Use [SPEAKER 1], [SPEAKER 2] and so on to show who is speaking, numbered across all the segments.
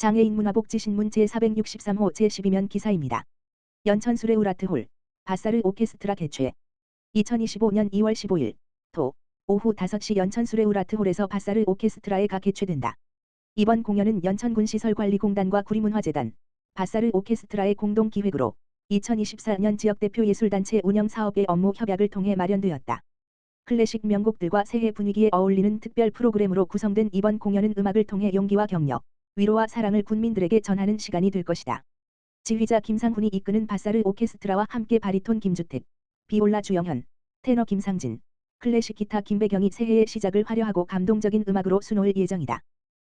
[SPEAKER 1] 장애인 문화복지신문 제463호 제12면 기사입니다. 연천 수레우라트홀 바사르 오케스트라 개최. 2025년 2월 15일 토 오후 5시 연천 수레우라트홀에서 바사르 오케스트라가 개최된다. 이번 공연은 연천군 시설관리공단과 구리문화재단, 바사르 오케스트라의 공동 기획으로 2024년 지역대표 예술단체 운영 사업의 업무 협약을 통해 마련되었다. 클래식 명곡들과 새해 분위기에 어울리는 특별 프로그램으로 구성된 이번 공연은 음악을 통해 용기와 격려, 위로와 사랑을 군민들에게 전하는 시간이 될 것이다. 지휘자 김상훈이 이끄는 바사르 오케스트라와 함께 바리톤 김주택, 비올라 주영현, 테너 김상진, 클래식 기타 김배경이 새해의 시작을 화려하고 감동적인 음악으로 수놓을 예정이다.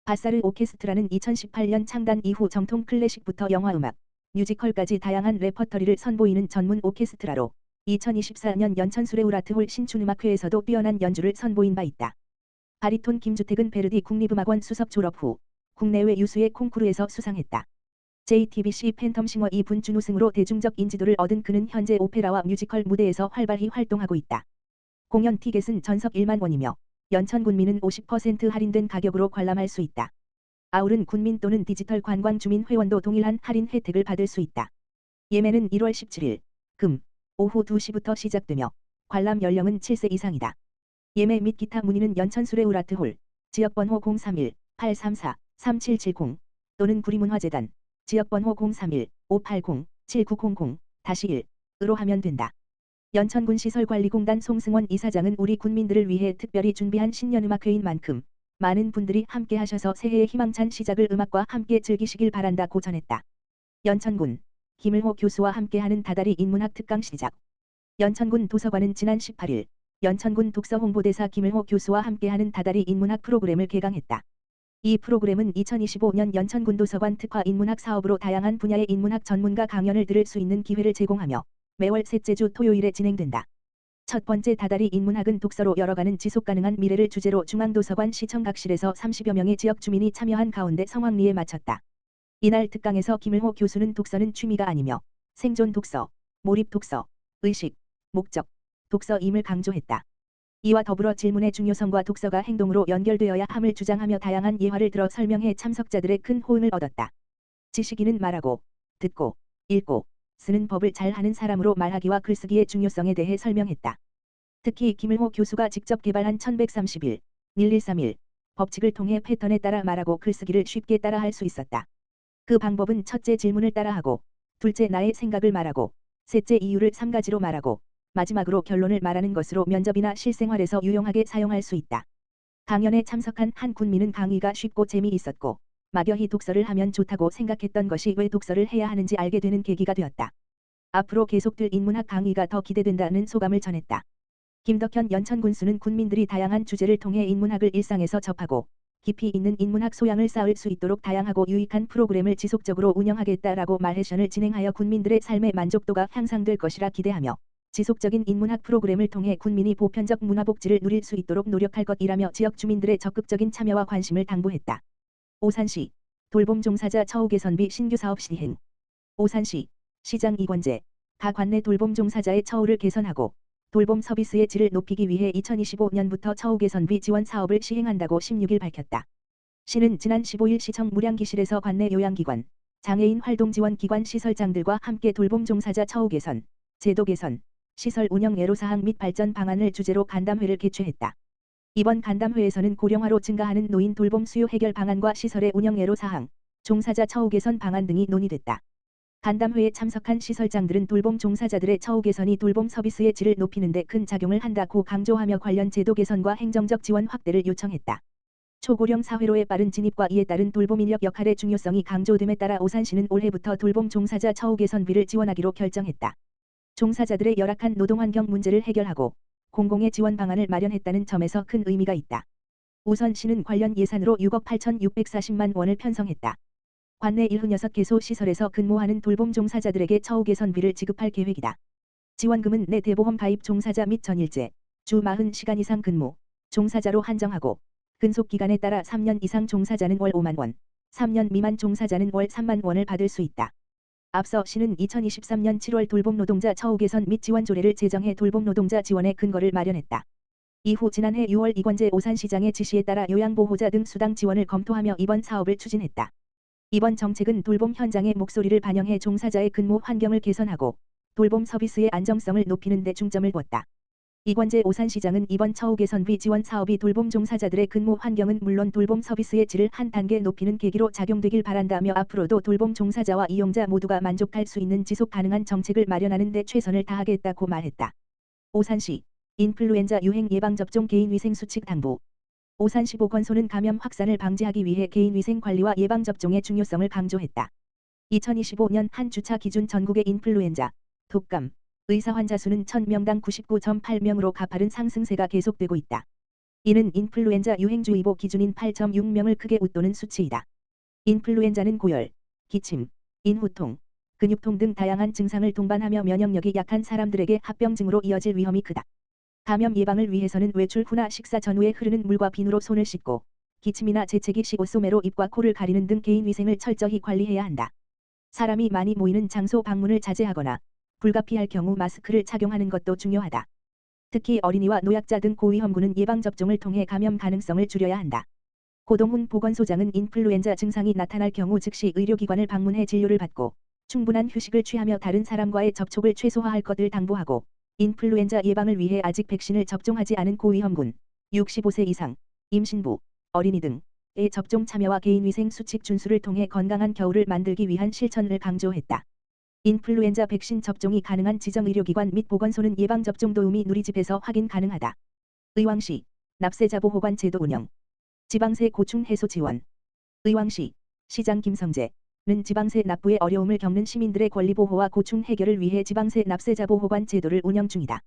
[SPEAKER 1] 바사르 오케스트라는 2018년 창단 이후 정통 클래식부터 영화음악, 뮤지컬까지 다양한 레퍼터리를 선보이는 전문 오케스트라로 2024년 연천 수레우라트홀 신춘음악회에서도 뛰어난 연주를 선보인 바 있다. 바리톤 김주택은 베르디 국립음악원 수석 졸업 후 국내외 유수의 콩쿠르에서 수상했다. JTBC 팬텀싱어 2분 준우승으로 대중적 인지도를 얻은 그는 현재 오페라와 뮤지컬 무대에서 활발히 활동하고 있다. 공연 티켓은 전석 1만 원이며 연천 군민은 50% 할인된 가격으로 관람할 수 있다. 아울은 군민 또는 디지털 관광 주민 회원도 동일한 할인 혜택을 받을 수 있다. 예매는 1월 17일 금 오후 2시부터 시작되며 관람 연령은 7세 이상이다. 예매 및 기타 문의는 연천 수레우라트홀 지역번호 031-834-3770 또는 구리문화재단 지역번호 031-580-7900-1으로 하면 된다. 연천군 시설관리공단 송승원 이사장은 우리 군민들을 위해 특별히 준비한 신년음악회인 만큼 많은 분들이 함께 하셔서 새해의 희망찬 시작을 음악과 함께 즐기시길 바란다고 전했다. 연천군 김을호 교수와 함께하는 다달이 인문학 특강 시작. 연천군 도서관은 지난 18일 연천군 독서 홍보대사 김을호 교수와 함께하는 다달이 인문학 프로그램을 개강했다. 이 프로그램은 2025년 연천군 도서관 특화 인문학 사업으로 다양한 분야의 인문학 전문가 강연을 들을 수 있는 기회를 제공하며 매월 셋째 주 토요일에 진행된다. 첫 번째 다달이 인문학은 독서로 열어가는 지속가능한 미래를 주제로 중앙도서관 시청각실에서 30여 명의 지역 주민이 참여한 가운데 성황리에 마쳤다. 이날 특강에서 김을호 교수는 독서는 취미가 아니며 생존 독서, 몰입 독서, 의식, 목적, 독서임을 강조했다. 이와 더불어 질문의 중요성과 독서가 행동으로 연결되어야 함을 주장하며 다양한 예화를 들어 설명해 참석자들의 큰 호응을 얻었다. 지식인은 말하고, 듣고, 읽고, 쓰는 법을 잘 하는 사람으로 말하기와 글쓰기의 중요성에 대해 설명했다. 특히 김을호 교수가 직접 개발한 1131, 1131 법칙을 통해 패턴에 따라 말하고 글쓰기를 쉽게 따라할 수 있었다. 그 방법은 첫째 질문을 따라하고, 둘째 나의 생각을 말하고, 셋째 이유를 3가지로 말하고, 마지막으로 결론을 말하는 것으로 면접이나 실생활에서 유용하게 사용할 수 있다. 강연에 참석한 한 군민은 강의가 쉽고 재미있었고 막연히 독서를 하면 좋다고 생각했던 것이 왜 독서를 해야 하는지 알게 되는 계기가 되었다. 앞으로 계속될 인문학 강의가 더 기대된다는 소감을 전했다. 김덕현 연천 군수는 군민들이 다양한 주제를 통해 인문학을 일상에서 접하고 깊이 있는 인문학 소양을 쌓을 수 있도록 다양하고 유익한 프로그램을 지속적으로 운영하겠다라고 말해션을 진행하여 군민들의 삶의 만족도가 향상될 것이라 기대하며 지속적인 인문학 프로그램을 통해 군민이 보편적 문화복지를 누릴 수 있도록 노력할 것이라며 지역 주민들의 적극적인 참여와 관심을 당부했다. 오산시 돌봄 종사자 처우 개선비 신규 사업 시행. 오산시 시장 이권재 가 관내 돌봄 종사자의 처우를 개선하고 돌봄 서비스의 질을 높이기 위해 2025년부터 처우 개선비 지원 사업을 시행한다고 16일 밝혔다. 시는 지난 15일 시청 무량기실에서 관내 요양기관, 장애인 활동지원 기관 시설장들과 함께 돌봄 종사자 처우 개선, 제도 개선, 시설 운영 애로사항 및 발전 방안을 주제로 간담회를 개최했다. 이번 간담회에서는 고령화로 증가하는 노인 돌봄 수요 해결 방안과 시설의 운영 애로사항, 종사자 처우 개선 방안 등이 논의됐다. 간담회에 참석한 시설장들은 돌봄 종사자들의 처우 개선이 돌봄 서비스의 질을 높이는 데 큰 작용을 한다고 강조하며 관련 제도 개선과 행정적 지원 확대를 요청했다. 초고령 사회로의 빠른 진입과 이에 따른 돌봄 인력 역할의 중요성이 강조됨에 따라 오산시는 올해부터 돌봄 종사자 처우 개선비를 지원하기로 결정했다. 종사자들의 열악한 노동환경 문제를 해결하고 공공의 지원 방안을 마련했다는 점에서 큰 의미가 있다. 우선 시는 관련 예산으로 6억 8,640만 원을 편성했다. 관내 76개소 시설에서 근무하는 돌봄 종사자들에게 처우 개선비를 지급할 계획이다. 지원금은 내 대보험 가입 종사자 및 전일제, 주 40시간 이상 근무, 종사자로 한정하고 근속기간에 따라 3년 이상 종사자는 월 5만 원, 3년 미만 종사자는 월 3만 원을 받을 수 있다. 앞서 시는 2023년 7월 돌봄 노동자 처우 개선 및 지원 조례를 제정해 돌봄 노동자 지원의 근거를 마련했다. 이후 지난해 6월 이권재 오산시장의 지시에 따라 요양보호자 등 수당 지원을 검토하며 이번 사업을 추진했다. 이번 정책은 돌봄 현장의 목소리를 반영해 종사자의 근무 환경을 개선하고 돌봄 서비스의 안정성을 높이는 데 중점을 뒀다. 이권재 오산시장은 이번 처우 개선비 지원 사업이 돌봄 종사자들의 근무 환경은 물론 돌봄 서비스의 질을 한 단계 높이는 계기로 작용되길 바란다며 앞으로도 돌봄 종사자와 이용자 모두가 만족할 수 있는 지속 가능한 정책을 마련하는 데 최선을 다하겠다고 말했다. 오산시 인플루엔자 유행 예방접종 개인위생수칙 당부. 오산시 보건소는 감염 확산을 방지하기 위해 개인위생 관리와 예방접종의 중요성을 강조했다. 2025년 한 주차 기준 전국의 인플루엔자, 독감, 의사 환자 수는 1000명당 99.8명으로 가파른 상승세가 계속되고 있다. 이는 인플루엔자 유행주의보 기준인 8.6명을 크게 웃도는 수치이다. 인플루엔자는 고열, 기침, 인후통, 근육통 등 다양한 증상을 동반하며 면역력이 약한 사람들에게 합병증으로 이어질 위험이 크다. 감염 예방을 위해서는 외출 후나 식사 전후에 흐르는 물과 비누로 손을 씻고 기침이나 재채기 시 옷소매로 입과 코를 가리는 등 개인위생을 철저히 관리해야 한다. 사람이 많이 모이는 장소 방문을 자제하거나 불가피할 경우 마스크를 착용하는 것도 중요하다. 특히 어린이와 노약자 등 고위험군은 예방접종을 통해 감염 가능성을 줄여야 한다. 고동훈 보건소장은 인플루엔자 증상이 나타날 경우 즉시 의료기관을 방문해 진료를 받고 충분한 휴식을 취하며 다른 사람과의 접촉을 최소화할 것을 당부하고 인플루엔자 예방을 위해 아직 백신을 접종하지 않은 고위험군, 65세 이상, 임신부, 어린이 등의 접종 참여와 개인위생 수칙 준수를 통해 건강한 겨울을 만들기 위한 실천을 강조했다. 인플루엔자 백신 접종이 가능한 지정의료기관 및 보건소는 예방접종 도우미 누리집에서 확인 가능하다. 의왕시 납세자 보호관 제도 운영. 지방세 고충 해소 지원. 의왕시 시장 김성재는 지방세 납부에 어려움을 겪는 시민들의 권리 보호와 고충 해결을 위해 지방세 납세자 보호관 제도를 운영 중이다.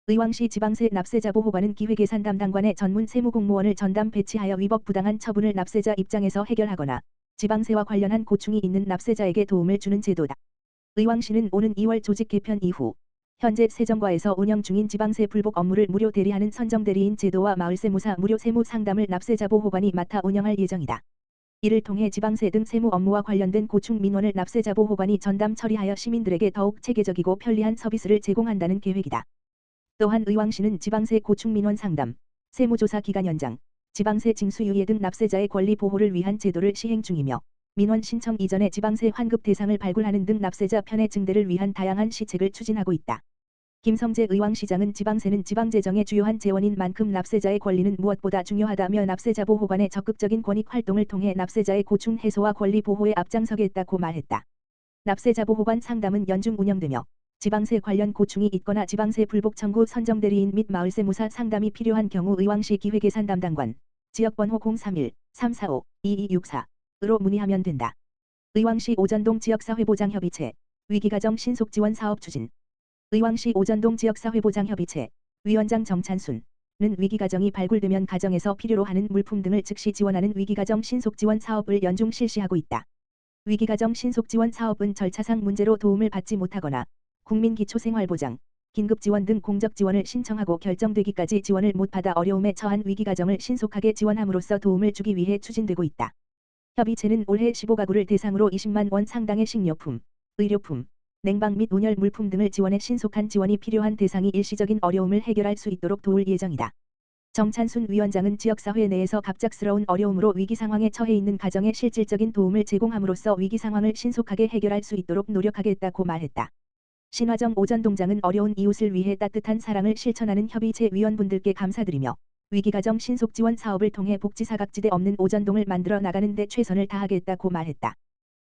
[SPEAKER 1] 의왕시 지방세 납세자 보호관은 기획예산 담당관의 전문 세무공무원을 전담 배치하여 위법 부당한 처분을 납세자 입장에서 해결하거나 지방세와 관련한 고충이 있는 납세자에게 도움을 주는 제도다. 의왕시는 오는 2월 조직 개편 이후 현재 세정과에서 운영 중인 지방세 불복 업무를 무료 대리하는 선정대리인 제도와 마을세무사 무료 세무 상담을 납세자 보호관이 맡아 운영할 예정이다. 이를 통해 지방세 등 세무 업무와 관련된 고충 민원을 납세자 보호관이 전담 처리하여 시민들에게 더욱 체계적이고 편리한 서비스를 제공한다는 계획이다. 또한 의왕시는 지방세 고충 민원 상담, 세무조사 기간 연장, 지방세 징수 유예 등 납세자의 권리 보호를 위한 제도를 시행 중이며 민원 신청 이전에 지방세 환급 대상을 발굴하는 등 납세자 편의 증대를 위한 다양한 시책을 추진하고 있다. 김성재 의왕시장은 지방세는 지방재정의 주요한 재원인 만큼 납세자의 권리는 무엇보다 중요하다며 납세자 보호관의 적극적인 권익 활동을 통해 납세자의 고충 해소와 권리 보호에 앞장서겠다고 말했다. 납세자 보호관 상담은 연중 운영되며 지방세 관련 고충이 있거나 지방세 불복 청구 선정대리인 및 마을세무사 상담이 필요한 경우 의왕시 기획예산 담당관, 지역번호 031-345-2264 으로 문의하면 된다. 의왕시 오전동 지역사회보장협의체 위기가정 신속지원 사업 추진. 의왕시 오전동 지역사회보장협의체 위원장 정찬순은 위기가정이 발굴되면 가정에서 필요로 하는 물품 등을 즉시 지원하는 위기가정 신속지원 사업을 연중 실시하고 있다. 위기가정 신속지원 사업은 절차상 문제로 도움을 받지 못하거나 국민기초생활보장, 긴급지원 등 공적지원을 신청하고 결정되기까지 지원을 못 받아 어려움에 처한 위기가정을 신속하게 지원함으로써 도움을 주기 위해 추진되고 있다. 협의체는 올해 15가구를 대상으로 20만 원 상당의 식료품, 의료품, 냉방 및 온열 물품 등을 지원해 신속한 지원이 필요한 대상이 일시적인 어려움을 해결할 수 있도록 도울 예정이다. 정찬순 위원장은 지역사회 내에서 갑작스러운 어려움으로 위기 상황에 처해 있는 가정에 실질적인 도움을 제공함으로써 위기 상황을 신속하게 해결할 수 있도록 노력하겠다고 말했다. 신화정 오전동장은 어려운 이웃을 위해 따뜻한 사랑을 실천하는 협의체 위원분들께 감사드리며 위기가정 신속지원 사업을 통해 복지사각지대 없는 오전동을 만들어 나가는 데 최선을 다하겠다고 말했다.